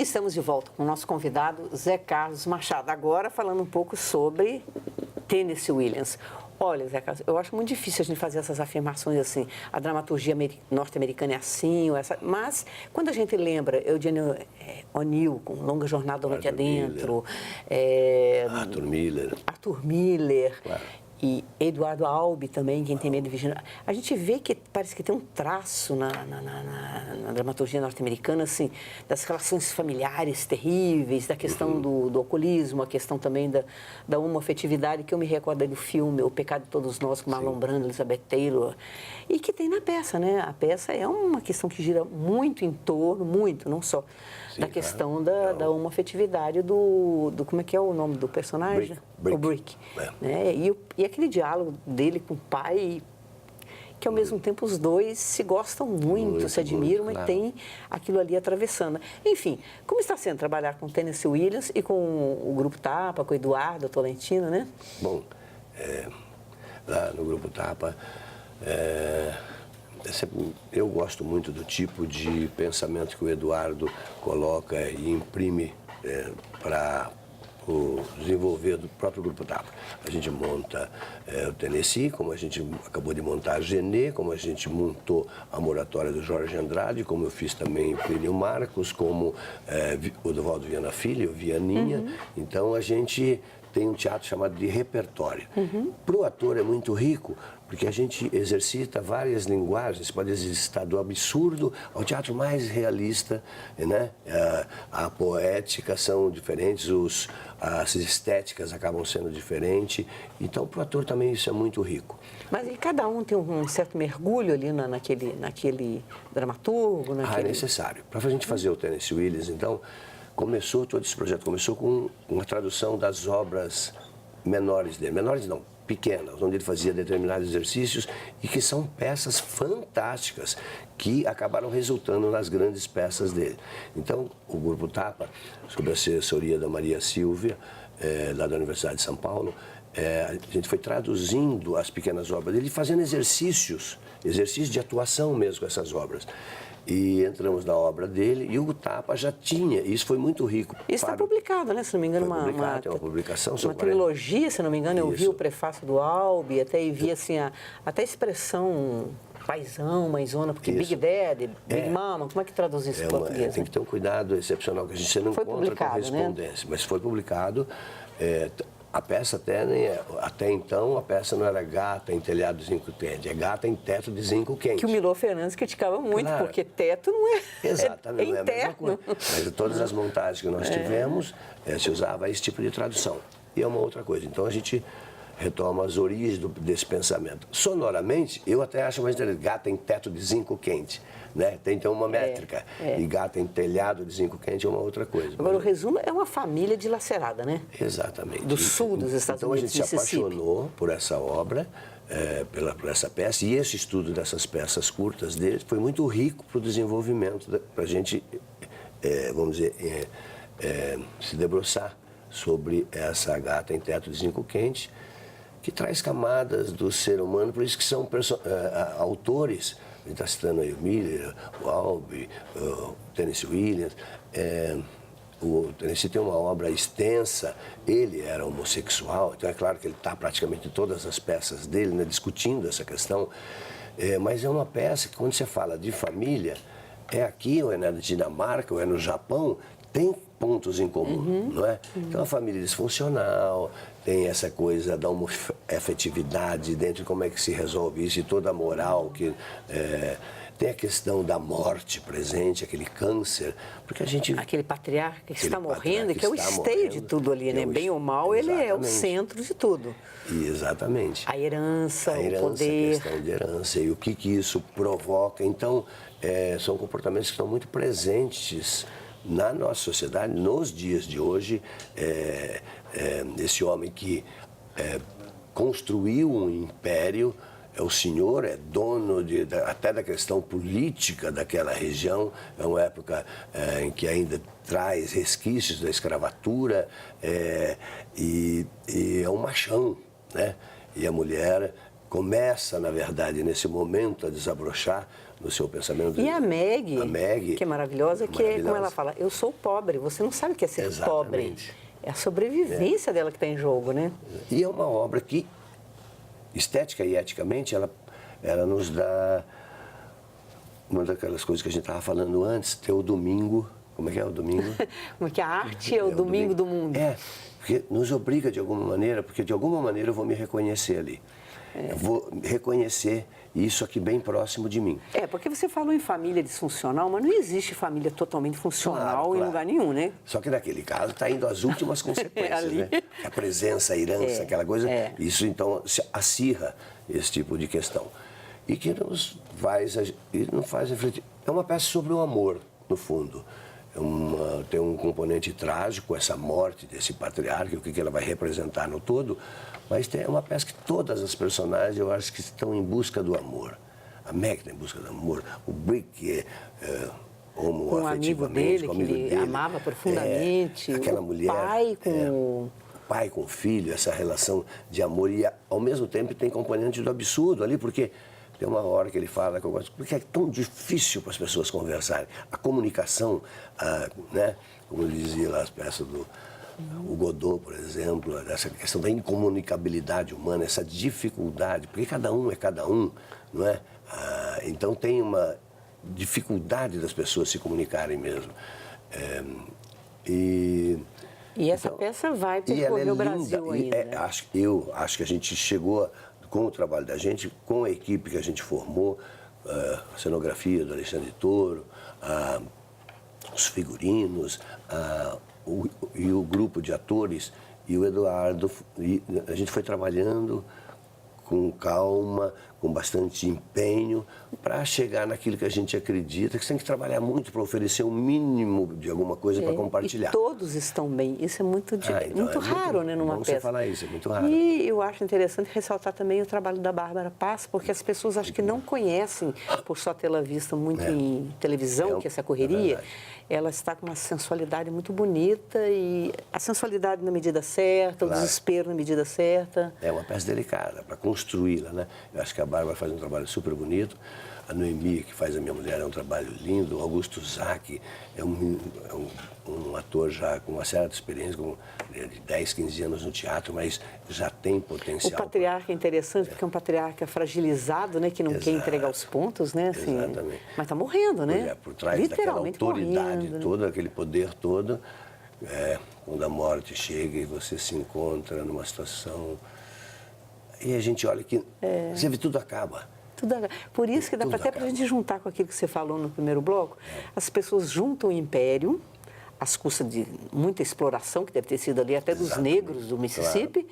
E estamos de volta com o nosso convidado, Zé Carlos Machado, agora falando um pouco sobre Tennessee Williams. Olha, Zé Carlos, eu acho muito difícil a gente fazer essas afirmações assim, a dramaturgia norte-americana é assim, ou essa, mas quando a gente lembra Eugene O'Neill, com Longa Jornada do Noite Adentro, Arthur Miller, claro. E Eduardo Albee também, Quem Tem Medo de Virginia. A gente vê que parece que tem um traço na dramaturgia norte-americana, assim, das relações familiares terríveis, da questão do alcoolismo, a questão também da homoafetividade, que eu me recordo do filme O Pecado de Todos Nós, com Marlon Brando, Elizabeth Taylor, e que tem na peça, né? A peça é uma questão que gira muito em torno, não só, da questão da homoafetividade como é que é o nome do personagem? Brick. O Brick. Né? E aquele diálogo dele com o pai, que ao mesmo tempo os dois se gostam muito, se admiram, mas tem aquilo ali atravessando. Enfim, como está sendo trabalhar com Tennessee Williams e com o Grupo Tapa, com o Eduardo Tolentino, né? Bom, lá no Grupo Tapa, eu gosto muito do tipo de pensamento que o Eduardo coloca e imprime para desenvolver do próprio Grupo Tapa. A gente monta o Tennessee, como a gente acabou de montar a Genê, como a gente montou a Moratória do Jorge Andrade, como eu fiz também o Plínio Marcos, como o Dovaldo Viana Filho, o Vianinha. Então a gente tem um teatro chamado de repertório. Para o ator é muito rico, porque a gente exercita várias linguagens, pode exercitar do absurdo ao teatro mais realista, né? A poética são diferentes, as estéticas acabam sendo diferentes, então para o ator também isso é muito rico. Mas e cada um tem um certo mergulho ali naquele dramaturgo? É necessário. Para a gente fazer o Tennessee Williams, então, todo esse projeto começou com uma tradução das obras menores dele. Menores não, pequenas, onde ele fazia determinados exercícios e que são peças fantásticas que acabaram resultando nas grandes peças dele. Então, o Grupo Tapa, sob a assessoria da Maria Silvia, lá da Universidade de São Paulo, a gente foi traduzindo as pequenas obras dele e fazendo exercícios de atuação mesmo com essas obras. E entramos na obra dele e o Tapa já tinha, isso foi muito rico. Isso está publicado, né? Se não me engano, tem uma publicação. Uma trilogia, se não me engano, eu vi o prefácio do Albee, até e vi assim, até a expressão paizão, mãezona, porque Big Daddy, Big Mama, como é que traduz isso em português? Tem que ter um cuidado excepcional, que a gente não encontra correspondência, mas foi publicado. A peça até então, a peça não era Gata em telhado de zinco quente, é Gata em teto de zinco quente. Que o Milor Fernandes criticava muito, porque teto não é. Exatamente, não é a mesma coisa. Mas todas as montagens que nós tivemos, se usava esse tipo de tradução. E é uma outra coisa. Então a gente retoma as origens desse pensamento. Sonoramente, eu até acho mais interessante, Gata em teto de zinco quente. Né? Tem então uma métrica. E Gata em telhado de zinco quente é uma outra coisa. Agora, o resumo é uma família dilacerada, né? Exatamente. Do sul dos Estados Unidos. Então a gente se apaixonou por essa obra, por essa peça, e esse estudo dessas peças curtas dele foi muito rico para o desenvolvimento, para a gente, vamos dizer, se debruçar sobre essa Gata em teto de zinco quente, que traz camadas do ser humano, por isso que são autores. A gente está citando aí o Miller, o Albee, o Tennessee Williams. O Tennessee tem uma obra extensa, ele era homossexual, então é claro que ele está praticamente em todas as peças dele, né, discutindo essa questão. Mas é uma peça que, quando você fala de família, é aqui, ou é na Dinamarca, ou é no Japão, tem pontos em comum, não é? Então, a família disfuncional, tem essa coisa da homoafetividade dentro de como é que se resolve isso e toda a moral que... tem a questão da morte presente, aquele câncer, porque a gente... Aquele patriarca que está morrendo, que é o esteio de tudo ali, né? Bem ou mal, ele é o centro de tudo. Exatamente. A herança, o poder... A questão de herança e o que isso provoca. Então, são comportamentos que estão muito presentes na nossa sociedade, nos dias de hoje. Esse homem que construiu um império, o senhor é dono até da questão política daquela região, é uma época em que ainda traz resquícios da escravatura, e é um machão, né? E a mulher começa, na verdade, nesse momento a desabrochar no seu pensamento. E a Meg, que é maravilhosa, que é como ela fala, eu sou pobre, você não sabe o que é ser Exatamente. pobre. É a sobrevivência dela que está em jogo, né? E é uma obra que, estética e eticamente, ela nos dá uma daquelas coisas que a gente estava falando antes, ter o domingo. Como é que é o domingo? Como é que a arte é o domingo do mundo. Porque nos obriga de alguma maneira, porque de alguma maneira eu vou me reconhecer ali. Eu vou reconhecer isso aqui bem próximo de mim. Porque você falou em família disfuncional, mas não existe família totalmente funcional em lugar nenhum, né? Só que naquele caso está indo às últimas consequências, né? A presença, a herança, aquela coisa, isso então acirra esse tipo de questão. E que nos faz refletir. É uma peça sobre o amor, no fundo. Tem um componente trágico, essa morte desse patriarca, o que ela vai representar no todo, mas é uma peça que todas as personagens, eu acho que estão em busca do amor. A Meg está em busca do amor, o Brick um amigo dele, que ele amava profundamente, aquela mulher, o pai com o filho, essa relação de amor, e ao mesmo tempo tem componente do absurdo ali, porque tem uma hora que ele fala que eu gosto, porque é tão difícil para as pessoas conversarem. A comunicação, né? Como ele dizia lá as peças do Godot, por exemplo, essa questão da incomunicabilidade humana, essa dificuldade, porque cada um é cada um, não é? Então tem uma dificuldade das pessoas se comunicarem mesmo. E essa peça vai percorrer o Brasil ainda. Eu acho que a gente chegou com o trabalho da gente, com a equipe que a gente formou, a cenografia do Alexandre Toro, os figurinos, e o grupo de atores, e o Eduardo, e a gente foi trabalhando com calma, com bastante empenho, para chegar naquilo que a gente acredita, que você tem que trabalhar muito para oferecer o mínimo de alguma coisa para compartilhar. E todos estão bem. Isso é muito raro, né, numa peça. Você falar isso, é muito raro. E eu acho interessante ressaltar também o trabalho da Bárbara Paz, porque as pessoas acho que não conhecem, por só tê-la visto muito em televisão, que essa correria, ela está com uma sensualidade muito bonita, e a sensualidade na medida certa, o desespero na medida certa. É uma peça delicada, para construí-la, né? Eu acho que a Bárbara faz um trabalho super bonito, a Noemi, que faz a minha mulher, é um trabalho lindo, o Augusto Zac é um ator já com uma certa experiência, de 10, 15 anos no teatro, mas já tem potencial. O patriarca é interessante, porque é um patriarca fragilizado, né, que não quer entregar os pontos, né? Assim, exatamente. Mas está morrendo, né? Por trás literalmente daquela autoridade morrendo, toda, aquele poder todo, quando a morte chega e você se encontra numa situação... E a gente olha que você vê, tudo acaba. Por isso que dá até para a gente juntar com aquilo que você falou no primeiro bloco. As pessoas juntam o império, às custas de muita exploração, que deve ter sido ali até dos negros do Mississippi,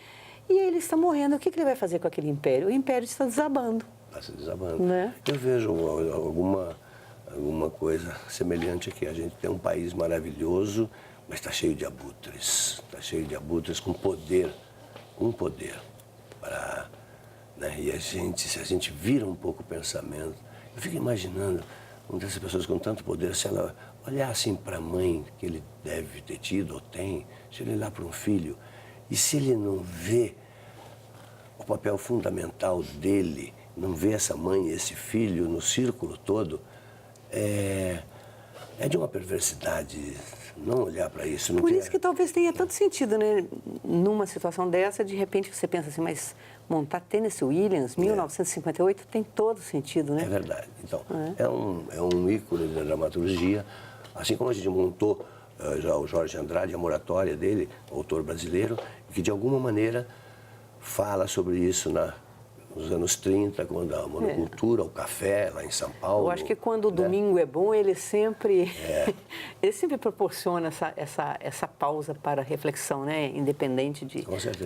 e ele está morrendo. O que ele vai fazer com aquele império? O império está desabando. Está se desabando. Né? Eu vejo alguma coisa semelhante aqui. A gente tem um país maravilhoso, mas está cheio de abutres. Está cheio de abutres com poder. Né? E se a gente vira um pouco o pensamento, eu fico imaginando uma dessas pessoas com tanto poder, se ela olhar assim para a mãe que ele deve ter tido ou tem, se ele olhar para um filho, e se ele não vê o papel fundamental dele, não vê essa mãe e esse filho no círculo todo, é de uma perversidade não olhar para isso. Por isso que talvez tenha tanto sentido, né? Numa situação dessa, de repente você pensa assim, mas montar Tennessee Williams, 1958, tem todo sentido, né? É verdade. Então, é um ícone da dramaturgia. Assim como a gente montou já o Jorge Andrade, a moratória dele, autor brasileiro, que de alguma maneira fala sobre isso nos anos 30, quando a monocultura, o café, lá em São Paulo. Eu acho que quando o domingo é bom, ele sempre proporciona essa pausa para reflexão, né? Independente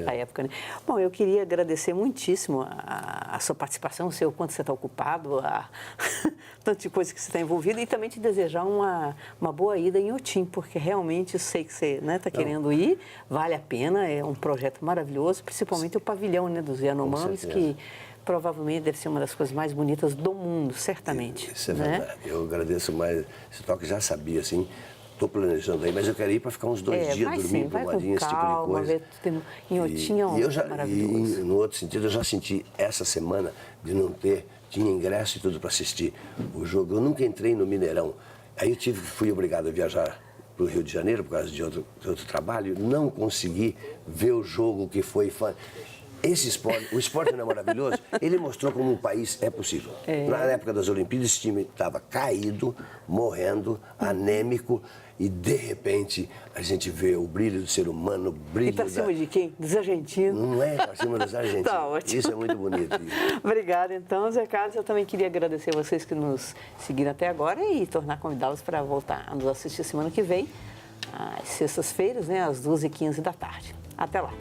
da época. Né? Bom, eu queria agradecer muitíssimo a sua participação, o quanto você está ocupado, tanto de coisa que você está envolvido, e também te desejar uma boa ida em Otim, porque realmente eu sei que você está querendo ir, vale a pena, é um projeto maravilhoso, principalmente o pavilhão, né, dos Yanomamis, que provavelmente deve ser uma das coisas mais bonitas do mundo, certamente. Isso é verdade. Eu agradeço mais. Esse toque já sabia, assim, estou planejando aí, mas eu quero ir para ficar uns 2 dias dormindo, Brumadinho, esse tipo de coisa. Inhotim é maravilhoso. E no outro sentido, eu já senti essa semana de não ter, tinha ingresso e tudo para assistir o jogo. Eu nunca entrei no Mineirão. Aí eu fui obrigado a viajar para o Rio de Janeiro por causa de outro trabalho, não consegui ver o jogo que foi fã. Esse esporte, o esporte não é maravilhoso? Ele mostrou como um país é possível. Na época das Olimpíadas, esse time estava caído, morrendo, anêmico, e de repente a gente vê o brilho do ser humano, o brilho E para cima de quem? Dos argentinos. Não é para cima dos argentinos. Tá ótimo. Isso é muito bonito. Obrigada, então, Zé Carlos. Eu também queria agradecer a vocês que nos seguiram até agora e tornar convidá-los para voltar a nos assistir semana que vem, às sextas-feiras, né, às 12h15 da tarde. Até lá.